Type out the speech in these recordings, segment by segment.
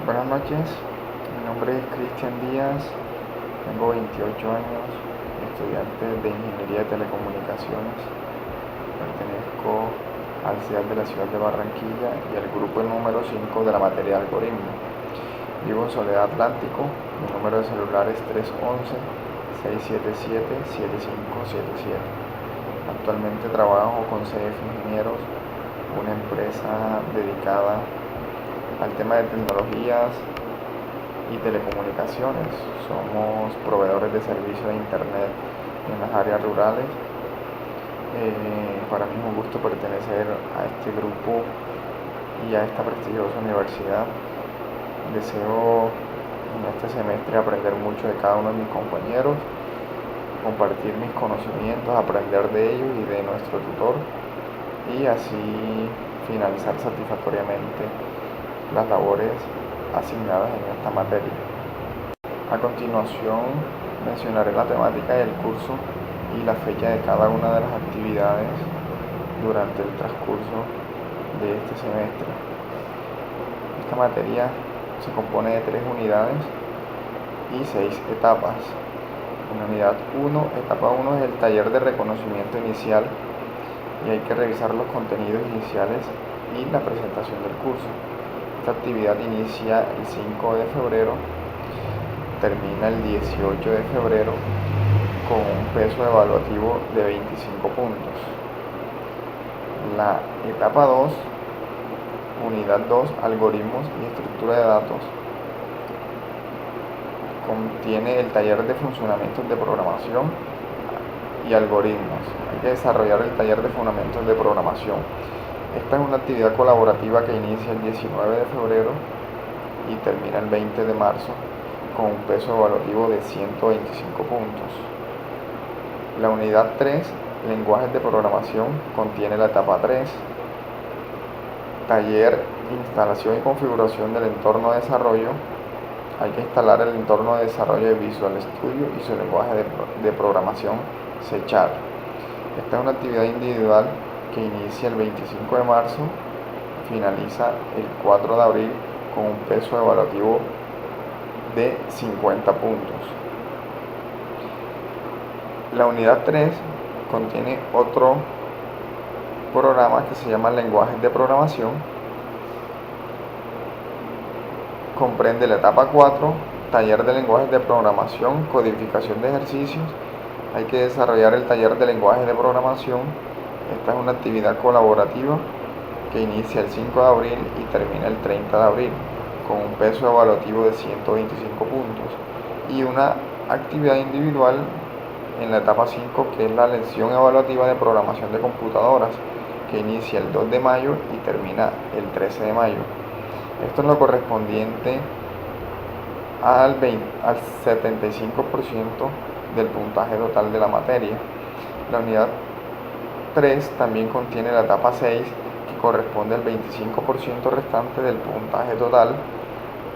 Buenas noches, mi nombre es Cristian Díaz, tengo 28 años, estudiante de Ingeniería de Telecomunicaciones, pertenezco al CIAL de la ciudad de Barranquilla y al grupo número 5 de la materia de algoritmo. Vivo en Soledad Atlántico, mi número de celular es 311-677-7577. Actualmente trabajo con CF Ingenieros, una empresa dedicada al tema de tecnologías y telecomunicaciones. Somos proveedores de servicios de internet en las áreas rurales. Para mí es un gusto pertenecer a este grupo y a esta prestigiosa universidad. Deseo en este semestre aprender mucho de cada uno de mis compañeros, compartir mis conocimientos, aprender de ellos y de nuestro tutor, y así finalizar satisfactoriamente las labores asignadas en esta materia. A continuación mencionaré la temática del curso y la fecha de cada una de las actividades durante el transcurso de este semestre. Esta materia se compone de 3 unidades y 6 etapas. En la unidad 1, etapa 1 es el taller de reconocimiento inicial y hay que revisar los contenidos iniciales y la presentación del curso. Esta actividad inicia el 5 de febrero, termina el 18 de febrero con un peso evaluativo de 25 puntos. La etapa 2, unidad 2, algoritmos y estructura de datos, contiene el taller de funcionamientos de programación y algoritmos. Hay que desarrollar el taller de fundamentos de programación. Esta es una actividad colaborativa que inicia el 19 de febrero y termina el 20 de marzo con un peso evaluativo de 125 puntos. La unidad 3, lenguajes de programación, contiene la etapa 3, taller, instalación y configuración del entorno de desarrollo. Hay que instalar el entorno de desarrollo de Visual Studio y su lenguaje de programación C#. Esta es una actividad individual que inicia el 25 de marzo, finaliza el 4 de abril con un peso evaluativo de 50 puntos. La unidad 3 contiene otro programa que se llama lenguajes de programación. Comprende la etapa 4, taller de lenguajes de programación, codificación de ejercicios. Hay que desarrollar el taller de lenguajes de programación. Esta es una actividad colaborativa que inicia el 5 de abril y termina el 30 de abril con un peso evaluativo de 125 puntos. Y una actividad individual en la etapa 5, que es la lección evaluativa de programación de computadoras, que inicia el 2 de mayo y termina el 13 de mayo. Esto es lo correspondiente al 75% del puntaje total de la materia. La unidad 3 también contiene la etapa 6, que corresponde al 25% restante del puntaje total,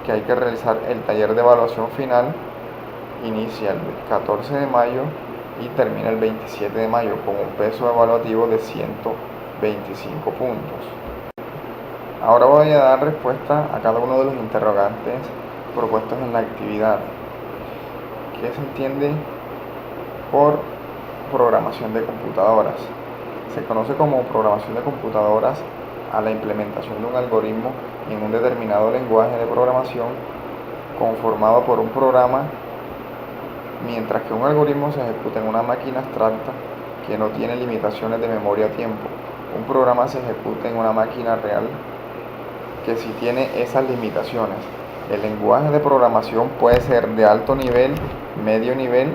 que hay que realizar el taller de evaluación final. Inicia el 14 de mayo y termina el 27 de mayo con un peso evaluativo de 125 puntos. Ahora voy a dar respuesta a cada uno de los interrogantes propuestos en la actividad. ¿Qué se entiende por programación de computadoras? Se conoce como programación de computadoras a la implementación de un algoritmo en un determinado lenguaje de programación conformado por un programa, mientras que un algoritmo se ejecuta en una máquina abstracta que no tiene limitaciones de memoria o tiempo. Un programa se ejecuta en una máquina real que sí tiene esas limitaciones. El lenguaje de programación puede ser de alto nivel, medio nivel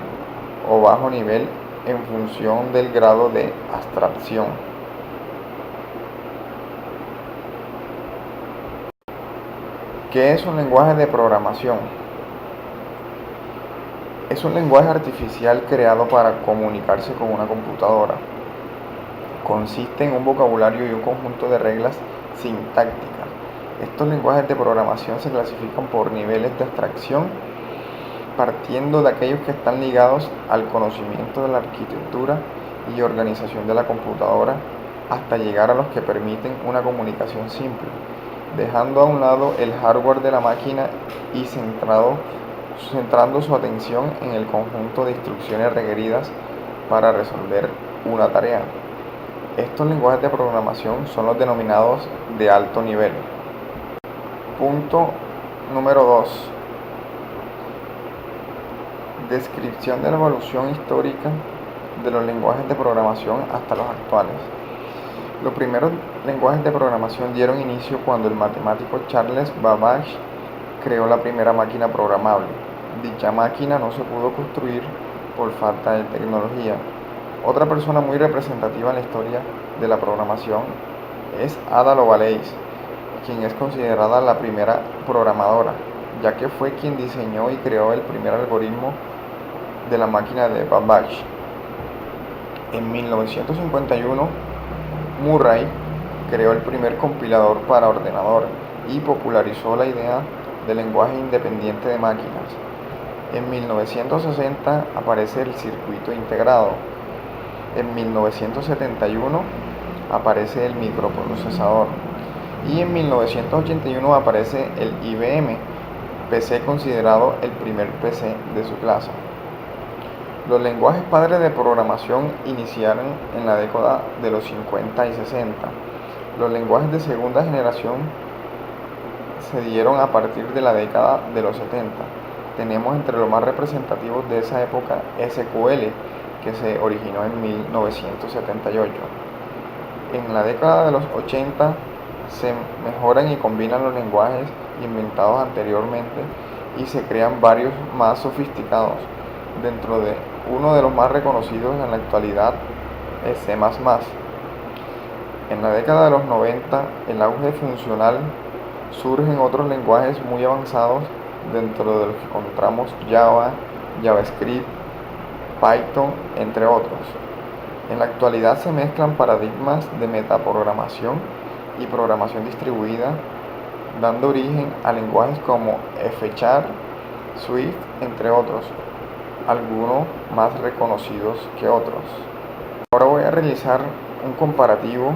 o bajo nivel en función del grado de abstracción. ¿Qué es un lenguaje de programación? Es un lenguaje artificial creado para comunicarse con una computadora. Consiste en un vocabulario y un conjunto de reglas sintácticas. Estos lenguajes de programación se clasifican por niveles de abstracción, partiendo de aquellos que están ligados al conocimiento de la arquitectura y organización de la computadora, hasta llegar a los que permiten una comunicación simple. dejando a un lado el hardware de la máquina y centrando su atención en el conjunto de instrucciones requeridas para resolver una tarea. Estos lenguajes de programación son los denominados de alto nivel. Punto número 2. Descripción de la evolución histórica de los lenguajes de programación hasta los actuales. Los primeros lenguajes de programación dieron inicio cuando el matemático Charles Babbage creó la primera máquina programable. Dicha máquina no se pudo construir por falta de tecnología. Otra persona muy representativa en la historia de la programación es Ada Lovelace, quien es considerada la primera programadora, ya que fue quien diseñó y creó el primer algoritmo de la máquina de Babbage. En 1951, Murray creó el primer compilador para ordenador y popularizó la idea del lenguaje independiente de máquinas. En 1960 aparece el circuito integrado. En 1971 aparece el microprocesador. Y en 1981 aparece el IBM PC, considerado el primer PC de su clase. Los lenguajes padres de programación iniciaron en la década de los 50 y 60. Los lenguajes de segunda generación se dieron a partir de la década de los 70. Tenemos entre los más representativos de esa época SQL, que se originó en 1978. En la década de los 80 se mejoran y combinan los lenguajes inventados anteriormente y se crean varios más sofisticados. Dentro de uno de los más reconocidos en la actualidad es C++. En la década de los 90, el auge funcional, surgen otros lenguajes muy avanzados, dentro de los que encontramos Java, JavaScript, Python, entre otros. En la actualidad se mezclan paradigmas de metaprogramación y programación distribuida, dando origen a lenguajes como F#, Swift, entre otros, algunos más reconocidos que otros. Ahora voy a realizar un comparativo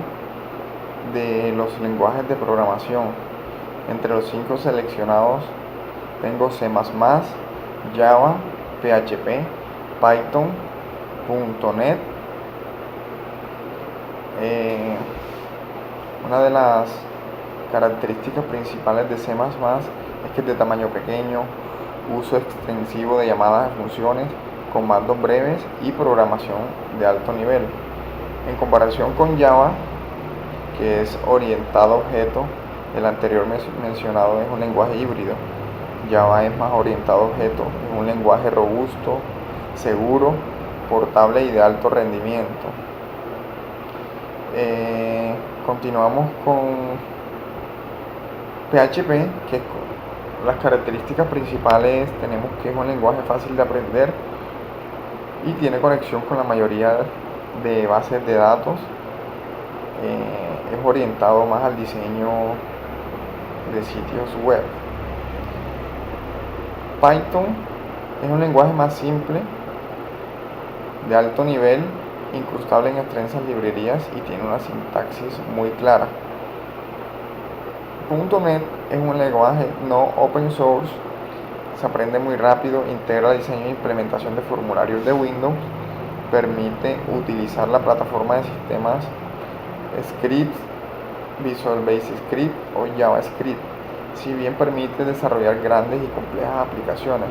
de los lenguajes de programación. Entre los 5 seleccionados tengo C++, Java, PHP, Python, .NET. Una de las características principales de C++ es que es de tamaño pequeño, uso extensivo de llamadas de funciones, comandos breves y programación de alto nivel. En comparación con Java, que es orientado a objeto, el anterior mencionado es un lenguaje híbrido. Java es más orientado a objeto, es un lenguaje robusto, seguro, portable y de alto rendimiento. Continuamos con PHP, que las características principales tenemos que es un lenguaje fácil de aprender y tiene conexión con la mayoría de bases de datos. Es orientado más al diseño de sitios web. Python es un lenguaje más simple, de alto nivel, incrustable en extensas librerías y tiene una sintaxis muy clara. .NET es un lenguaje no open source, se aprende muy rápido, integra diseño e implementación de formularios de Windows, permite utilizar la plataforma de sistemas Scripts, Visual Basic Script o JavaScript, si bien permite desarrollar grandes y complejas aplicaciones.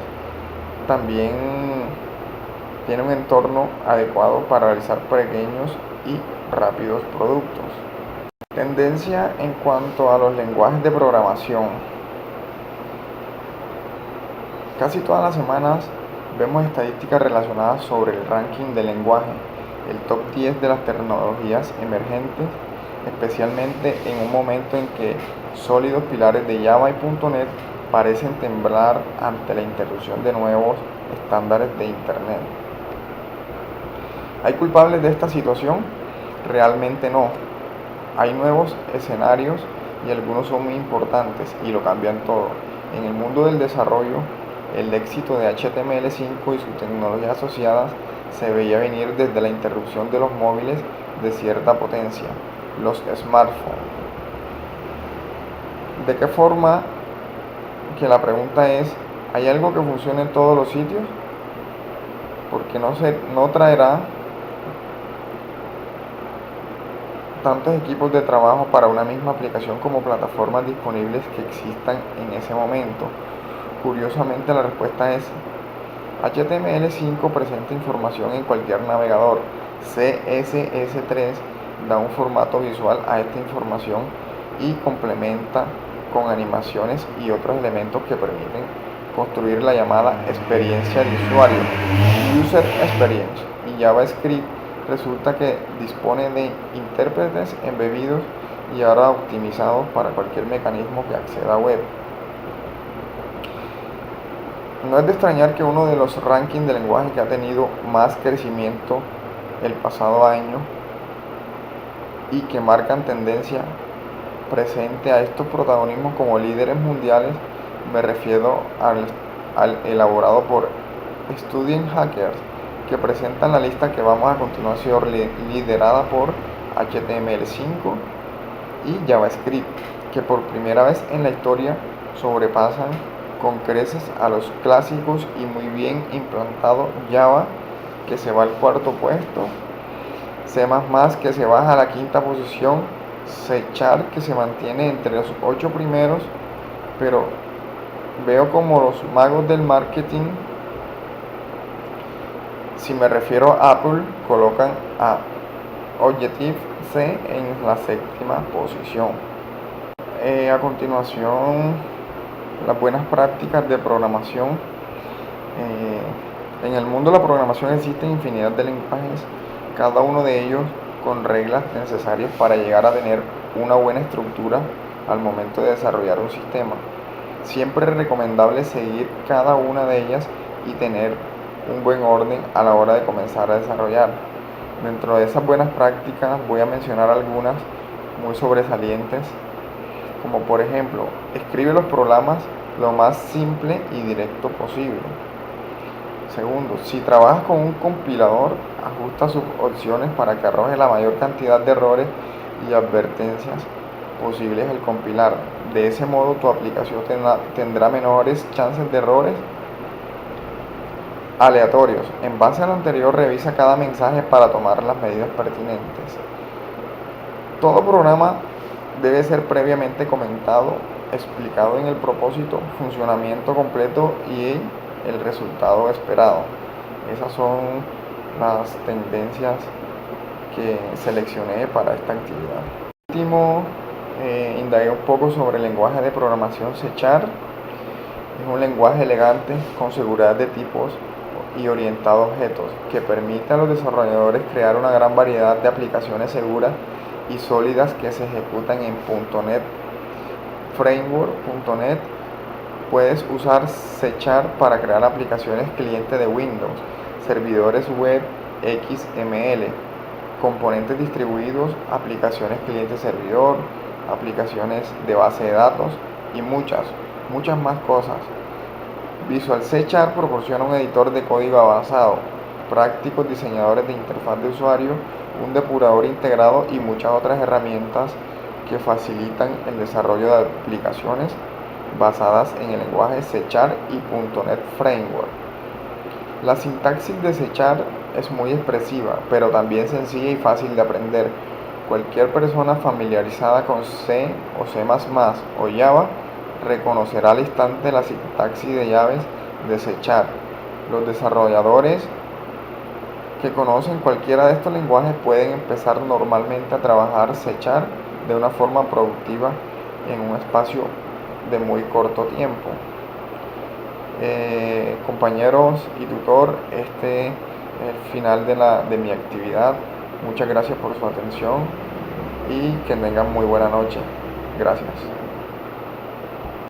También tiene un entorno adecuado para realizar pequeños y rápidos productos. Tendencia en cuanto a los lenguajes de programación. Casi todas las semanas vemos estadísticas relacionadas sobre el ranking de lenguaje, el top 10 de las tecnologías emergentes, especialmente en un momento en que sólidos pilares de Java y .NET parecen temblar ante la introducción de nuevos estándares de Internet. ¿Hay culpables de esta situación? Realmente no. Hay nuevos escenarios y algunos son muy importantes y lo cambian todo. En el mundo del desarrollo, el éxito de HTML5 y sus tecnologías asociadas se veía venir desde la interrupción de los móviles de cierta potencia, los smartphones. ¿De qué forma? Que la pregunta es, ¿hay algo que funcione en todos los sitios? Porque no traerá tantos equipos de trabajo para una misma aplicación como plataformas disponibles que existan en ese momento. Curiosamente, la respuesta es HTML5 presenta información en cualquier navegador. CSS3 da un formato visual a esta información y complementa con animaciones y otros elementos que permiten construir la llamada experiencia de usuario, User Experience. Y JavaScript resulta que dispone de intérpretes embebidos y ahora optimizados para cualquier mecanismo que acceda a web. No es de extrañar que uno de los rankings de lenguaje que ha tenido más crecimiento el pasado año y que marcan tendencia presente a estos protagonismos como líderes mundiales, me refiero al elaborado por Student Hackers, que presentan la lista que vamos a continuación, liderada por HTML5 y JavaScript, que por primera vez en la historia sobrepasan con creces a los clásicos y muy bien implantado Java, que se va al cuarto puesto, C++, que se baja a la quinta posición, C#, que se mantiene entre los 8 primeros, pero veo como los magos del marketing, si me refiero a Apple, colocan a Objective-C en la séptima posición. A continuación, las buenas prácticas de programación. En el mundo de la programación existen infinidad de lenguajes, cada uno de ellos con reglas necesarias para llegar a tener una buena estructura al momento de desarrollar un sistema. Siempre es recomendable seguir cada una de ellas y tener un buen orden a la hora de comenzar a desarrollar. Dentro de esas buenas prácticas voy a mencionar algunas muy sobresalientes, como por ejemplo, escribe los programas lo más simple y directo posible. Segundo, si trabajas con un compilador, ajusta sus opciones para que arroje la mayor cantidad de errores y advertencias posibles al compilar. De ese modo, tu aplicación tendrá menores chances de errores aleatorios. En base a lo anterior, revisa cada mensaje para tomar las medidas pertinentes. Todo programa debe ser previamente comentado, explicado en el propósito, funcionamiento completo y el resultado esperado. Esas son las tendencias que seleccioné para esta actividad. Por último, indagué un poco sobre el lenguaje de programación C#. Es un lenguaje elegante con seguridad de tipos y orientado a objetos que permite a los desarrolladores crear una gran variedad de aplicaciones seguras y sólidas que se ejecutan en .NET Framework. Puedes usar C# para crear aplicaciones cliente de Windows, servidores web XML, componentes distribuidos, aplicaciones cliente-servidor, aplicaciones de base de datos y muchas más cosas. Visual C# proporciona un editor de código avanzado, prácticos diseñadores de interfaz de usuario, un depurador integrado y muchas otras herramientas que facilitan el desarrollo de aplicaciones basadas en el lenguaje C# y .NET Framework. La sintaxis de C# es muy expresiva, pero también sencilla y fácil de aprender. Cualquier persona familiarizada con C o C++ o Java reconocerá al instante la sintaxis de llaves de C#. Los desarrolladores que conocen cualquiera de estos lenguajes pueden empezar normalmente a trabajar C# de una forma productiva en un espacio de muy corto tiempo. Compañeros y tutor, este es el final de mi actividad. Muchas gracias por su atención y que tengan muy buena noche. Gracias.